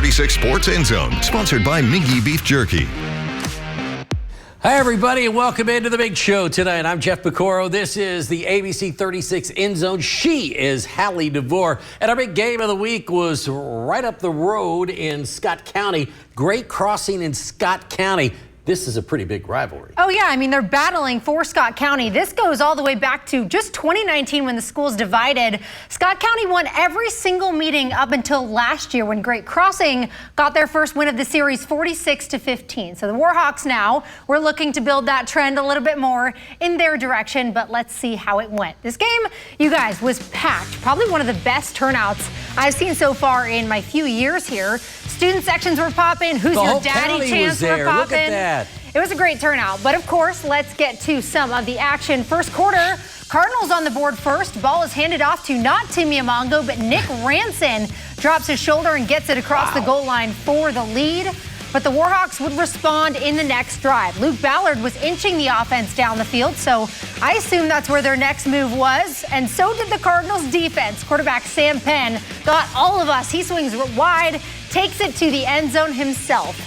36 Sports Endzone, sponsored by Mingy Beef Jerky. Hi, everybody, and welcome into the big show tonight. I'm Jeff Pecoro. This is the ABC 36 Endzone. She is Hallie DeVore. And our big game of the week was right up the road in Scott County. Great Crossing in Scott County. This is a pretty big rivalry. Oh, yeah. I mean, they're battling for Scott County. This goes all the way back to just 2019 when the schools divided. Scott County won every single meeting up until last year when Great Crossing got their first win of the series 46-15. So the Warhawks now, we're looking to build that trend a little bit more in their direction, but let's see how it went. This game, you guys, was packed. Probably one of the best turnouts I've seen so far in my few years here. Student sections were popping. Who's your daddy chants were popping. Look at that. It was a great turnout, but of course, let's get to some of the action. First quarter, Cardinals on the board first. Ball is handed off to not Timmy Amongo, but Nick Ranson drops his shoulder and gets it across the goal line for the lead. But the Warhawks would respond in the next drive. Luke Ballard was inching the offense down the field, so I assume that's where their next move was. And so did the Cardinals defense. Quarterback Sam Penn got all of us. He swings wide, takes it to the end zone himself.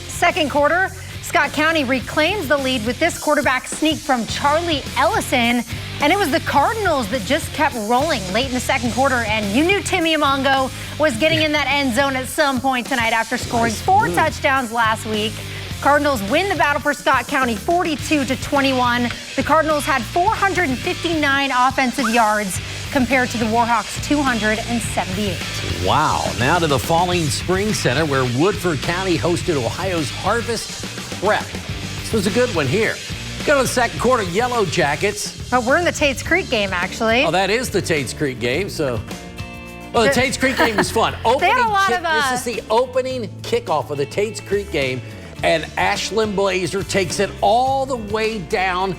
Second quarter, Scott County reclaims the lead with this quarterback sneak from Charlie Ellison. And it was the Cardinals that just kept rolling late in the second quarter. And you knew Timmy Amongo was getting in that end zone at some point tonight after scoring 4 touchdowns last week. Cardinals win the battle for Scott County 42-21. The Cardinals had 459 offensive yards compared to the Warhawks 278. Wow. Now to the Falling Spring Center where Woodford County hosted Ohio's Harvest Prep. This was a good one here. Go to the second quarter, Yellow Jackets. Oh, we're in the Tates Creek game, actually. Oh, that is the Tates Creek game, so. Well, the Tates Creek game was fun. This is the opening kickoff of the Tates Creek game, and Ashlyn Blazer takes it all the way down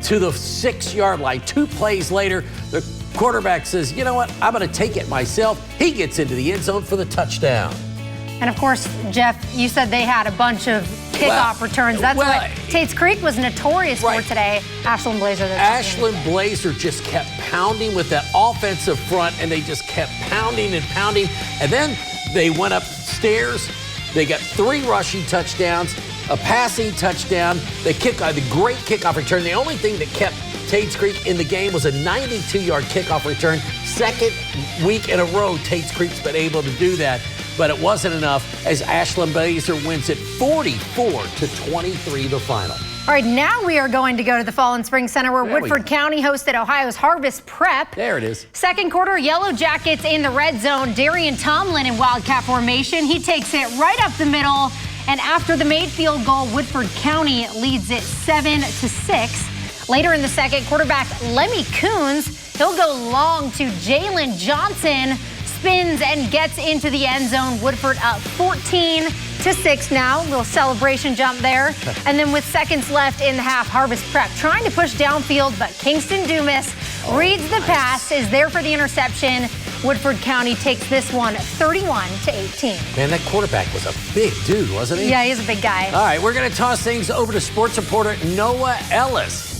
to the 6-yard line. 2 plays later, the quarterback says, you know what, I'm going to take it myself. He gets into the end zone for the touchdown. And of course, Jeff, you said they had a bunch of kickoff returns. That's what Tates Creek was notorious for today. Ashlyn Blazer. Ashlyn Blazer just kept pounding with that offensive front, and they just kept pounding and pounding. And then they went upstairs. They got 3 rushing touchdowns, a passing touchdown. The great kickoff return. The only thing that kept Tates Creek in the game was a 92-yard kickoff return. Second week in a row, Tates Creek's been able to do that. But it wasn't enough as Ashlyn Blazer wins it 44-23 the final. All right, now we are going to go to the Fallen Spring Center where Woodford County hosted Ohio's Harvest Prep. There it is. Second quarter, Yellow Jackets in the red zone. Darian Tomlin in Wildcat formation. He takes it right up the middle. And after the made field goal, Woodford County leads it 7-6. Later in the second, quarterback Lemmy Coons, he'll go long to Jalen Johnson. Spins and gets into the end zone. Woodford up 14-6 now. Little celebration jump there. And then with seconds left in the half, Harvest Prep trying to push downfield, but Kingston Dumas reads the pass, is there for the interception. Woodford County takes this one 31-18. Man, that quarterback was a big dude, wasn't he? Yeah, he's a big guy. All right, we're going to toss things over to sports reporter Noah Ellis.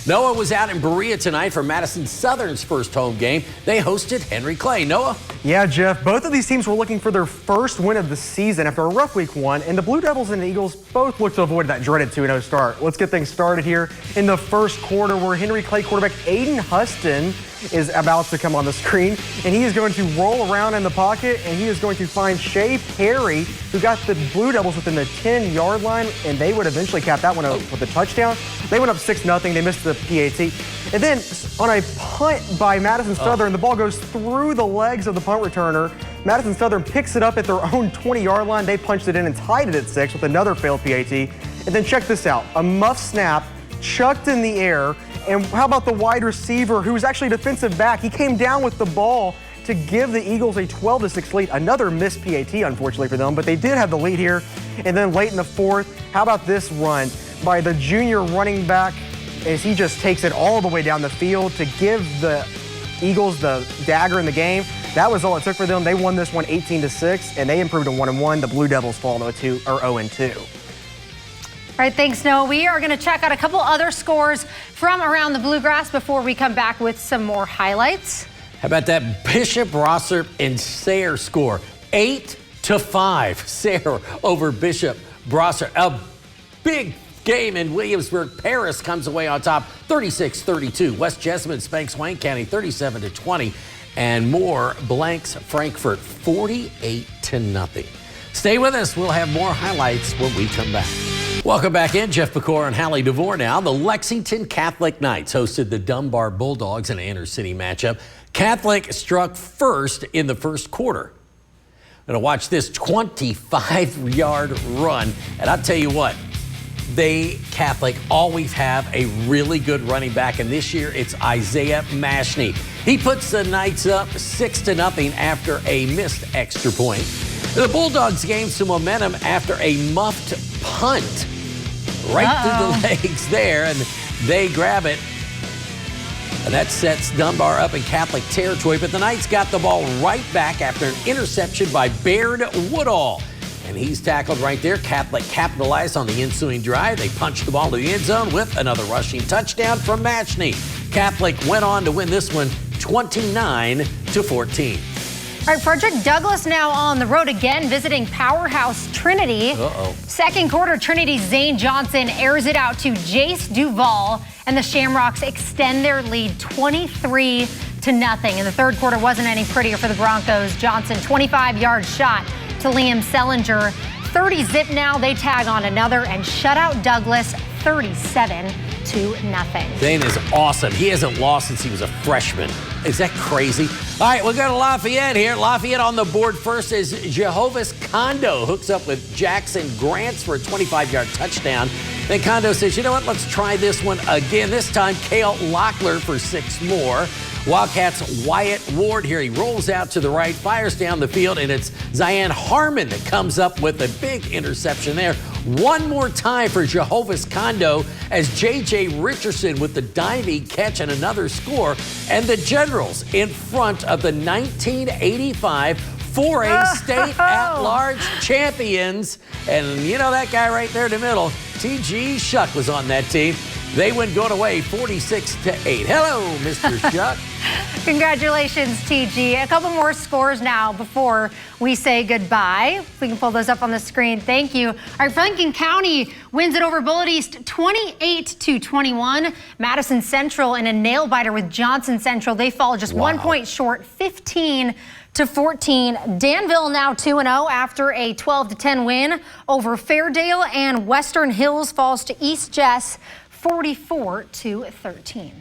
Noah was out in Berea tonight for Madison Southern's first home game. They hosted Henry Clay. Noah? Yeah, Jeff, both of these teams were looking for their first win of the season after a rough week 1, and the Blue Devils and the Eagles both looked to avoid that dreaded 2-0 start. Let's get things started here in the first quarter where Henry Clay quarterback Aiden Huston is about to come on the screen, and he is going to roll around in the pocket, and he is going to find Shea Perry, who got the Blue Devils within the 10-yard line, and they would eventually cap that one up with a touchdown. They went up 6-0. They missed the PAT. And then on a punt by Madison Southern, the ball goes through the legs of the punt returner. Madison Southern picks it up at their own 20-yard line. They punched it in and tied it at 6 with another failed PAT. And then check this out. A muff snap chucked in the air. And how about the wide receiver, who was actually a defensive back? He came down with the ball to give the Eagles a 12-6 lead. Another missed PAT, unfortunately, for them, but they did have the lead here. And then late in the fourth, how about this run by the junior running back as he just takes it all the way down the field to give the Eagles the dagger in the game. That was all it took for them. They won this one 18-6, and they improved to 1-1. The Blue Devils fall to 0-2. All right, thanks, Noah. We are going to check out a couple other scores from around the Bluegrass before we come back with some more highlights. How about that Bishop, Rosser, and Sayre score? 8 5. Sayre over Bishop Brosser. A big game in Williamsburg. Paris comes away on top 36-32. West Jessamine spanks Wayne County 37-20. And more blanks Frankfort 48-0. Stay with us. We'll have more highlights when we come back. Welcome back in. Jeff McClure and Hallie DeVore now. The Lexington Catholic Knights hosted the Dunbar Bulldogs in an inter-city matchup. Catholic struck first in the first quarter. Gonna watch this 25-yard run. And I'll tell you what, they, Catholic, always have a really good running back. And this year, it's Isaiah Mashney. He puts the Knights up 6-0 after a missed extra point. The Bulldogs gained some momentum after a muffed punt right through the legs there, and they grab it. And that sets Dunbar up in Catholic territory, but the Knights got the ball right back after an interception by Baird Woodall. And he's tackled right there. Catholic capitalized on the ensuing drive. They punched the ball to the end zone with another rushing touchdown from Mashney. Catholic went on to win this one 29-14. All right, Frederick Douglass now on the road again, visiting powerhouse Trinity. Second quarter, Trinity's Zane Johnson airs it out to Jace Duval, and the Shamrocks extend their lead 23-0. And the third quarter wasn't any prettier for the Broncos. Johnson, 25-yard shot to Liam Sellinger. 30 zip now. They tag on another and shut out Douglas 37-0. Zane is awesome. He hasn't lost since he was a freshman. Is that crazy? All right, we'll go to Lafayette here. Lafayette on the board first as Jehovah's Kondo hooks up with Jackson Grants for a 25-yard touchdown. Then Kondo says, you know what, let's try this one again. This time, Cale Locklear for 6 more. Wildcats' Wyatt Ward here. He rolls out to the right, fires down the field, and it's Zion Harmon that comes up with a big interception there. One more time for Jehovah's Kondo as J.J. Richardson with the diving catch and another score. And the Generals in front of the 1985 4A State at-large champions. And you know that guy right there in the middle, T.G. Shuck was on that team. They win going away 46-8. Hello, Mr. Shuck. Congratulations, TG. A couple more scores now before we say goodbye. If we can pull those up on the screen. Thank you. All right, Franklin County wins it over Bullitt East 28-21. Madison Central in a nail-biter with Johnson Central. They fall just 1 point short, 15-14. Danville now 2-0 after a 12-10 win over Fairdale, and Western Hills falls to East Jess 44-13.